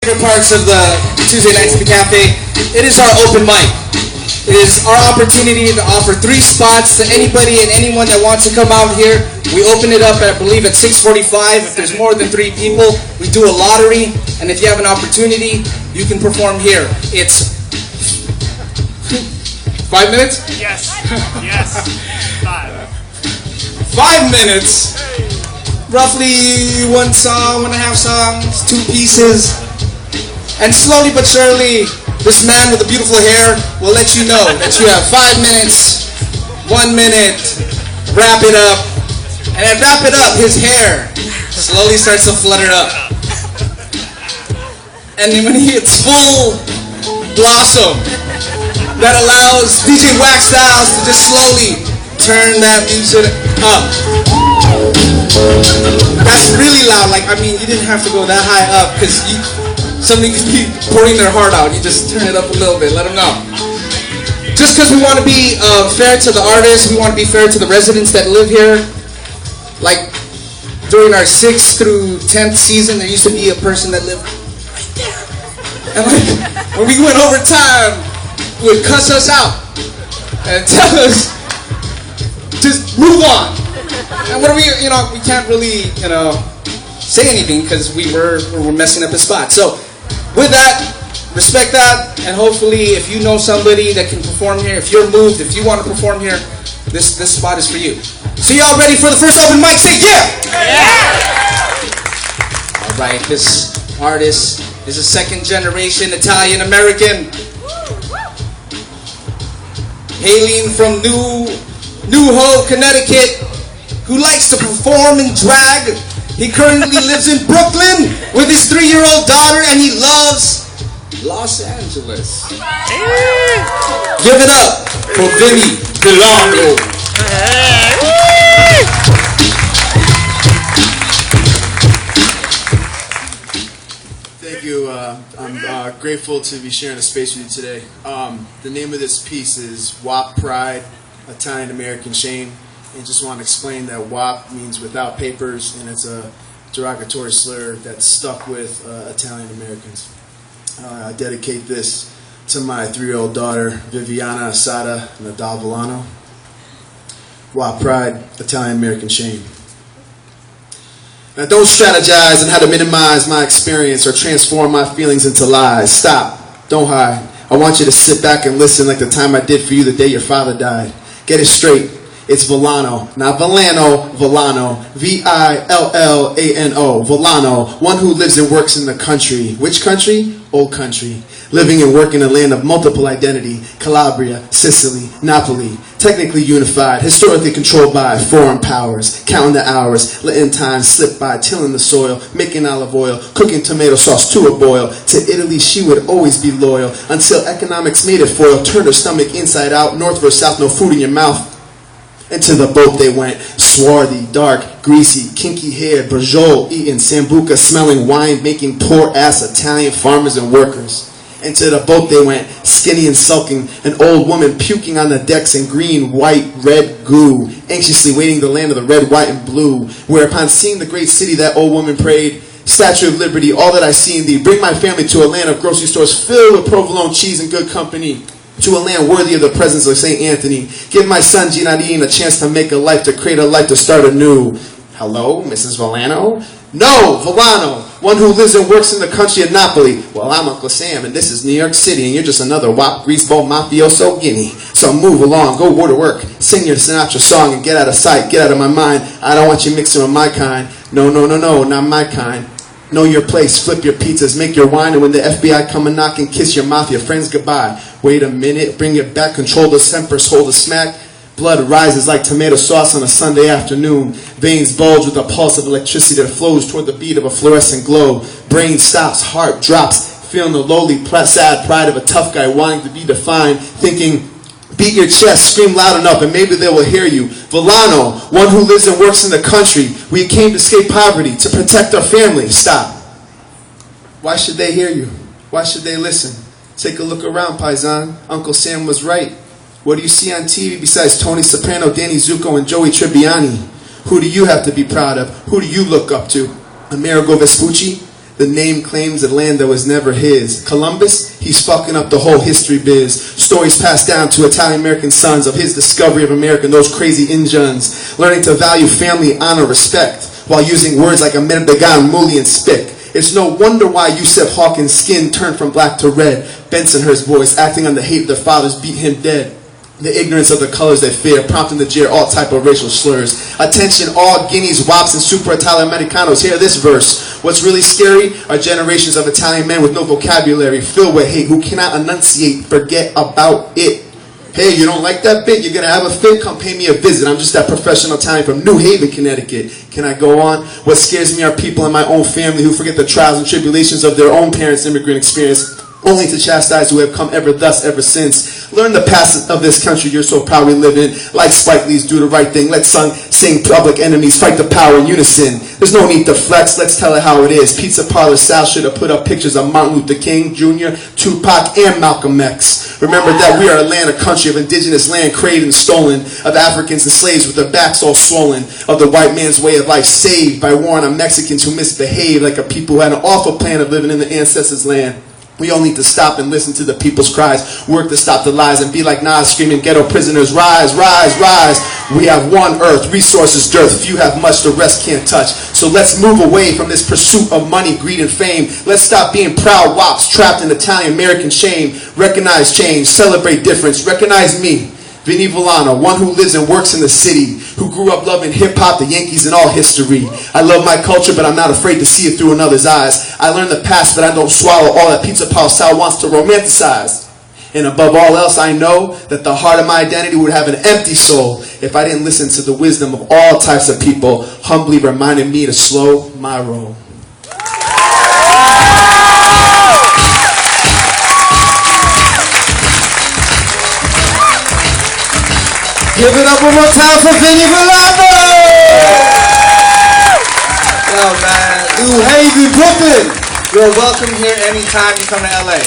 Favorite parts of the Tuesday nights at the cafe. It is our open mic. It is our opportunity to offer 3 spots to anybody and anyone that wants to come out here. We open it up at, I believe, at 6:45. If there's more than 3 people, we do a lottery, and if you have an opportunity, you can perform here. It's 5 minutes? Yes. Yes. 5 minutes. Roughly 1 song, 1.5 songs, 2 pieces. And slowly but surely, this man with the beautiful hair will let you know that you have 5 minutes, 1 minute, wrap it up. And at wrap it up, his hair slowly starts to flutter up. And then when he hits full blossom, that allows DJ Wax Styles to just slowly turn that music up. That's really loud. Like, I mean, you didn't have to go that high up because somebody could be pouring their heart out. You just turn it up a little bit. Let them know. Just because we want to be fair to the artists, we want to be fair to the residents that live here. Like, during our 6th through 10th season, there used to be a person that lived right there. And like, when we went over time, would cuss us out and tell us, just move on. And what are we, we can't really, say anything because we're messing up his spot. So, with that, respect that, and hopefully if you know somebody that can perform here, if you're moved, if you want to perform here, this spot is for you. So y'all ready for the first open mic? Say yeah! Yeah! Alright, this artist is a 2nd generation Italian American. Hailing from New Hope, Connecticut, who likes to perform in drag. He currently lives in Brooklyn with his 3-year-old daughter, and he loves Los Angeles. Give it up for VINNY. Thank you. I'm grateful to be sharing a space with you today. The name of this piece is WOP Pride, Italian American Shame. And just want to explain that WOP means without papers, and it's a derogatory slur that's stuck with Italian Americans. I dedicate this to my 3-year-old daughter, Viviana Asada Nadal Villano. WOP Pride, Italian American Shame. Now don't strategize on how to minimize my experience or transform my feelings into lies. Stop. Don't hide. I want you to sit back and listen like the time I did for you the day your father died. Get it straight. It's Villano, not Villano, Villano, V-I-L-L-A-N-O, Villano, one who lives and works in the country. Which country? Old country. Living and working in a land of multiple identity, Calabria, Sicily, Napoli, technically unified, historically controlled by foreign powers, counting the hours, letting time slip by, tilling the soil, making olive oil, cooking tomato sauce to a boil. To Italy she would always be loyal, until economics made it foil, turned her stomach inside out, north versus south, no food in your mouth. Into the boat they went, swarthy, dark, greasy, kinky-haired, brajol, eating sambuca, smelling wine, making poor-ass Italian farmers and workers. Into the boat they went, skinny and sulking, an old woman puking on the decks in green, white, red goo, anxiously waiting the land of the red, white, and blue, whereupon seeing the great city that old woman prayed, Statue of Liberty, all that I see in thee, bring my family to a land of grocery stores filled with provolone cheese and good company, to a land worthy of the presence of St. Anthony. Give my son Ginarin a chance to make a life, to create a life, to start anew. Hello, Mrs. Villano? No, Villano, one who lives and works in the country of Napoli. Well, I'm Uncle Sam, and this is New York City, and you're just another WOP greaseball mafioso guinea. So move along, go to work, sing your Sinatra song, and get out of sight, get out of my mind. I don't want you mixing with my kind. No, no, no, no, not my kind. Know your place, flip your pizzas, make your wine, and when the FBI come and knock and kiss your mafia friends goodbye. Wait a minute, bring it back, control the tempers, hold the smack. Blood rises like tomato sauce on a Sunday afternoon. Veins bulge with a pulse of electricity that flows toward the beat of a fluorescent glow. Brain stops, heart drops, feeling the lowly, sad pride of a tough guy wanting to be defined, thinking, beat your chest, scream loud enough, and maybe they will hear you. Villano, one who lives and works in the country. We came to escape poverty, to protect our family. Stop. Why should they hear you? Why should they listen? Take a look around, Paisan. Uncle Sam was right. What do you see on TV besides Tony Soprano, Danny Zuko, and Joey Tribbiani? Who do you have to be proud of? Who do you look up to? Amerigo Vespucci? The name claims a land that was never his. Columbus, he's fucking up the whole history biz. Stories passed down to Italian-American sons of his discovery of America and those crazy Injuns. Learning to value family, honor, respect, while using words like American, Muli, and Spick. It's no wonder why Yusef Hawkins' skin turned from black to red. Bensonhurst's voice, acting on the hate of their fathers, beat him dead. The ignorance of the colors they fear, prompting to jeer all type of racial slurs. Attention all Guineas, WOPs, and Super Italo-Americanos, hear this verse. What's really scary are generations of Italian men with no vocabulary, filled with hate, who cannot enunciate, forget about it. Hey, you don't like that bit? You're going to have a fit? Come pay me a visit. I'm just that professional Italian from New Haven, Connecticut. Can I go on? What scares me are people in my own family who forget the trials and tribulations of their own parents' immigrant experience, only to chastise who have come ever thus, ever since. Learn the past of this country you're so proud we live in. Like Spike Lee's Do the Right Thing. Let's sing Public Enemies, fight the power in unison. There's no need to flex, let's tell it how it is. Pizza Parlor Sal should have put up pictures of Martin Luther King Jr., Tupac, and Malcolm X. Remember that we are a land, a country of indigenous land craved and stolen, of Africans and slaves with their backs all swollen, of the white man's way of life saved by warring on Mexicans who misbehaved like a people who had an awful plan of living in the ancestors' land. We all need to stop and listen to the people's cries, work to stop the lies, and be like Nas screaming ghetto prisoners, rise, rise, rise. We have one earth, resources dearth, few have much, the rest can't touch. So let's move away from this pursuit of money, greed, and fame. Let's stop being proud wops, trapped in Italian-American shame. Recognize change, celebrate difference, recognize me. Vinny Villano, one who lives and works in the city, who grew up loving hip-hop, the Yankees, and all history. I love my culture, but I'm not afraid to see it through another's eyes. I learned the past, but I don't swallow all that Pizza Pal Sal wants to romanticize. And above all else, I know that the heart of my identity would have an empty soul if I didn't listen to the wisdom of all types of people, humbly reminding me to slow my roll. Give it up one more time for Vinny Villano! Yo, man. New Haven, Brooklyn! You're welcome here anytime you come to LA.